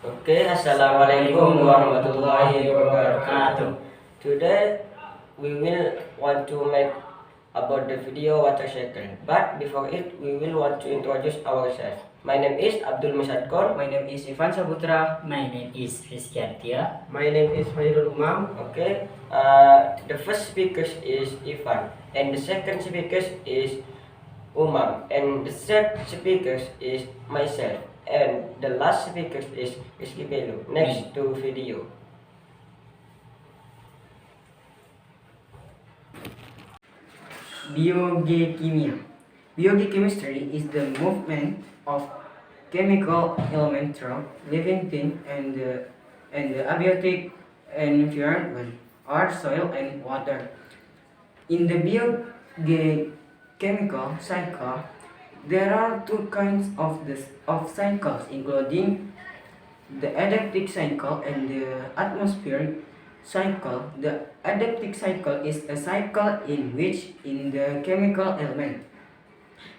Okay, Assalamualaikum warahmatullahi wabarakatuh. Today we will want to make about the video water cycle. But before it, we will want to introduce ourselves. My name is Abdul Masadkor. My name is Ivan Saputra. My name is Rizkyartia. My name is Mairul Umam. Okay, the first speaker is Ivan, and the second speaker is Umam, and the third speaker is myself, and the last speaker is Rizky Belu. Next to video. Biologi. Biochemistry is the movement of chemical elements through living things and the abiotic environment, earth, soil, and water. In the biochemical cycle, there are two kinds of cycles, including the adaptive cycle and the atmospheric cycle. The adaptive cycle is a cycle in which in the chemical element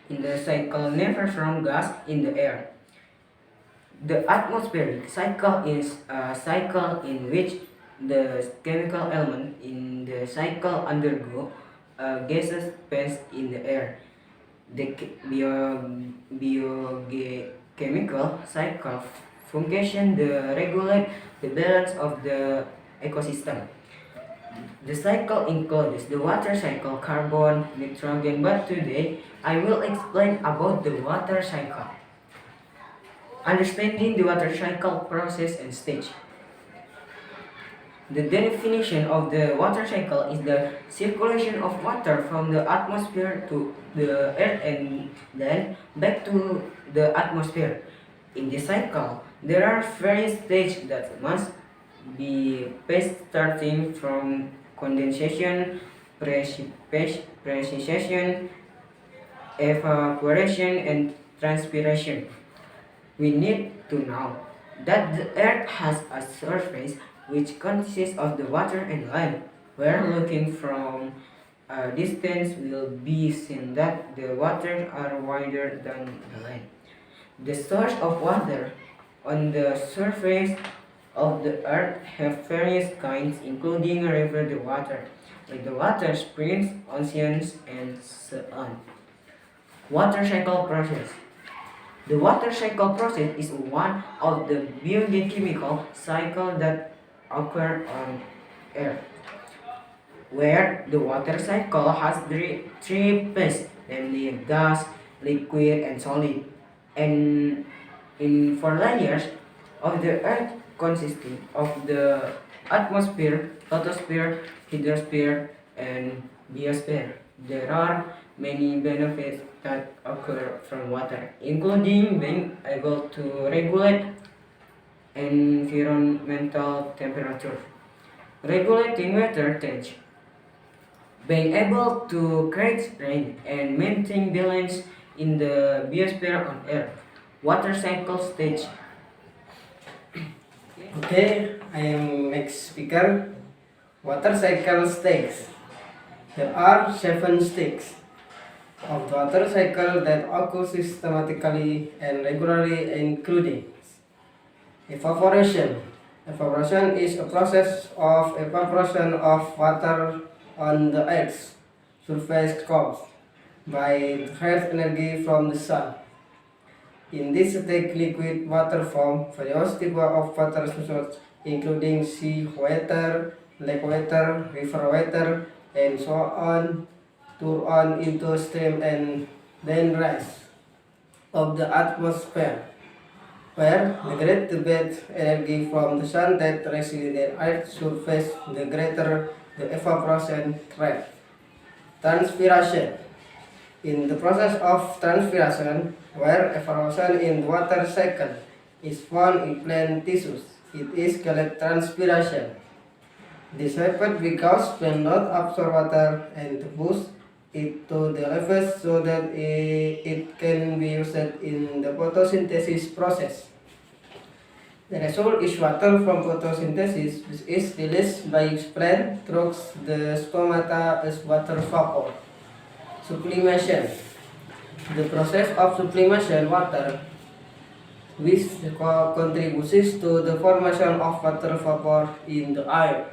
in the cycle never from gas in the air. The atmospheric cycle is a cycle in which the chemical element in the cycle undergo a gaseous phase in the air. The biochemical cycle function to regulate the balance of the ecosystem. The cycle includes the water cycle, carbon, nitrogen, but today I will explain about the water cycle. Understanding the water cycle process and stage. The definition of the water cycle is the circulation of water from the atmosphere to the earth and then back to the atmosphere. In this cycle, there are various stages that must be passed starting from condensation, precipitation, evaporation, and transpiration. We need to know that the earth has a surface which consists of the water and land. Where looking from a distance will be seen that the waters are wider than the land. The source of water on the surface of the earth have various kinds, including river the water, like the water springs, oceans, and so on. Water cycle process. The water cycle process is one of the biochemical cycle that occur on Earth, where the water cycle has three phases, namely gas, liquid, and solid, and in four layers of the Earth consisting of the atmosphere, photosphere, hydrosphere, and biosphere. There are many benefits that occur from water, including being able to regulate environmental temperature, regulating water change, being able to create rain, and maintain balance in the biosphere on Earth. Water cycle stage. Okay, I am next speaker. Water cycle stages. There are 7 stages of the water cycle that occur systematically and regularly, including evaporation. Evaporation is a process of evaporation of water on the Earth's surface caused by direct energy from the sun. In this state, liquid water form various types of water sources, including sea water, lake water, river water, and so on, turn on into steam and then rise of the atmosphere, where the greater the bed energy from the sun that resides in Earth's surface, the greater the evaporation rate. Transpiration. In the process of transpiration, where evaporation in the water cycle is found in plant tissues, it is called transpiration. This happens because plants not absorb water and to push it to the surface so that it can be used in the photosynthesis process. The result is water from photosynthesis, which is released by plant through the stomata as water vapor. Sublimation. The process of sublimation water which contributes to the formation of water vapor in the air,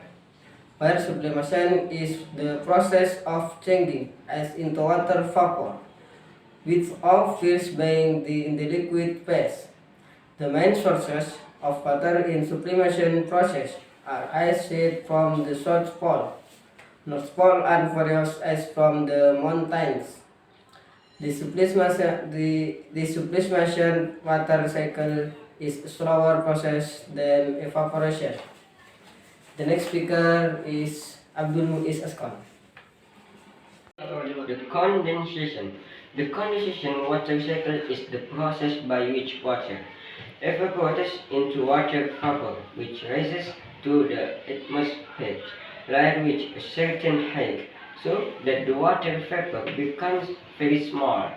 where sublimation is the process of changing ice into water vapor, with all fields being in the liquid phase. The main sources of water in sublimation process are ice sheet from the South Pole, North Pole, and various ice from the mountains. The sublimation water cycle is a slower process than evaporation. The next speaker is Abdul Muiz Askan. The condensation. The condensation water cycle is the process by which water evaporates into water vapor, which rises to the atmospheric layer with a certain height, so that the water vapor becomes very small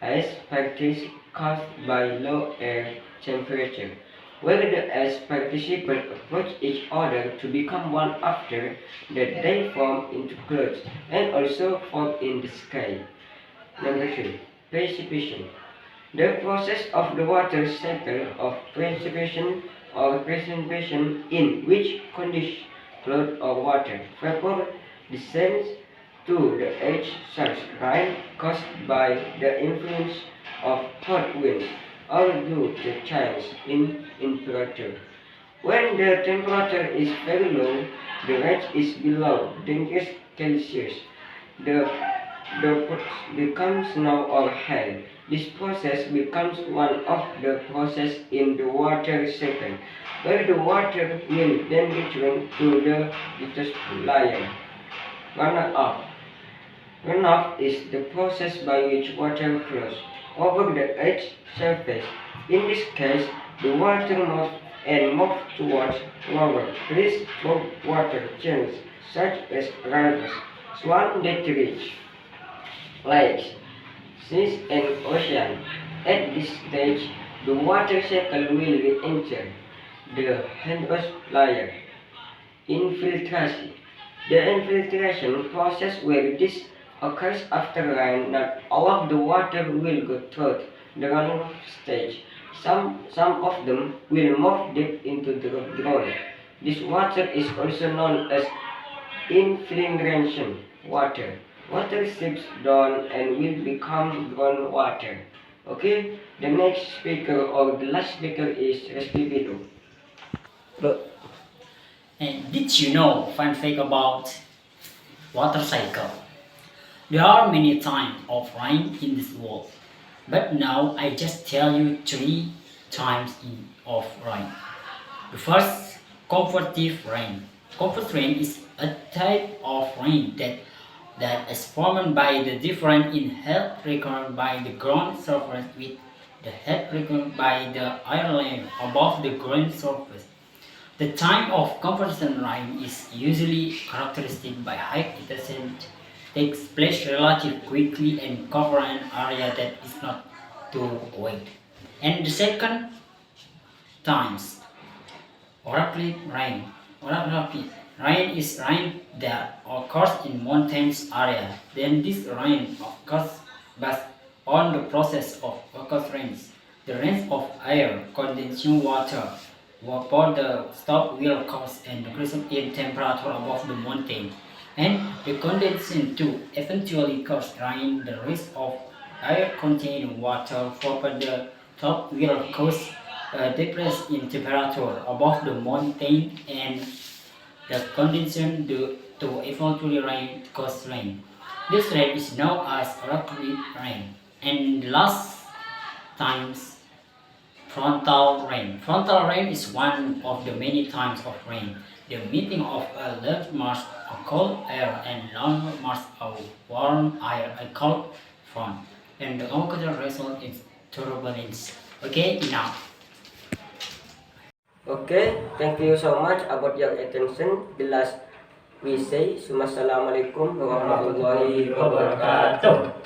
as particles caused by low air temperature. Where the as participants approach each other to become one after that they form into clouds and also form in the sky. Number 3. Precipitation. The process of the water cycle of precipitation or precipitation in which condensed cloud or water vapor descends to the earth's surface, rain caused by the influence of hot winds or due to change in temperature. When the temperature is very low, the range is below 20 Celsius. The the becomes snow or hail. This process becomes one of the processes in the water cycle, where the water will then return to the deepest layer. Runoff. Runoff is the process by which water flows over the earth's surface. In this case, the water moves towards lower, less water channels, such as rivers, swamps that reach lakes, seas, and oceans. At this stage, the water cycle will re-enter the handhose layer. Infiltration. The infiltration process where this occurs after rain, not all of the water will go through the runoff stage. Some of them will move deep into the ground. This water is also known as infiltration water. Water seeps down and will become groundwater. Okay, the next speaker or the last speaker is Respibido. And did you know fun fact about water cycle? There are many types of rain in this world, but now I just tell you 3 types of rain. The first, comfortive rain. Comfort rain is a type of rain that is formed by the difference in heat recorded by the ground surface with the heat recorded by the air layer above the ground surface. The time of compression rain is usually characteristic by high intensity, takes place relatively quickly and cover an area that is not too wet. And the second times, oracle rain. Oracle rain is rain that occurs in mountainous area. Then this rain occurs based on the process of occurs rains. The rains of air, condensing water, vapor the stop will cause an increase in temperature above the mountain, and the condensation too eventually cause rain. The rest of air containing water vapor the top will cause a decrease in temperature above the mountain, and the condensation due to eventually rain cause rain. This rain is known as oracle rain. And last times, frontal rain. Frontal rain is one of the many types of rain. The meeting of a large mass of cold air and long mass of warm air are called front. And the overall result is turbulence. Okay, enough. Okay, thank you so much about your attention. The last we say, Assalamualaikum warahmatullahi wabarakatuh.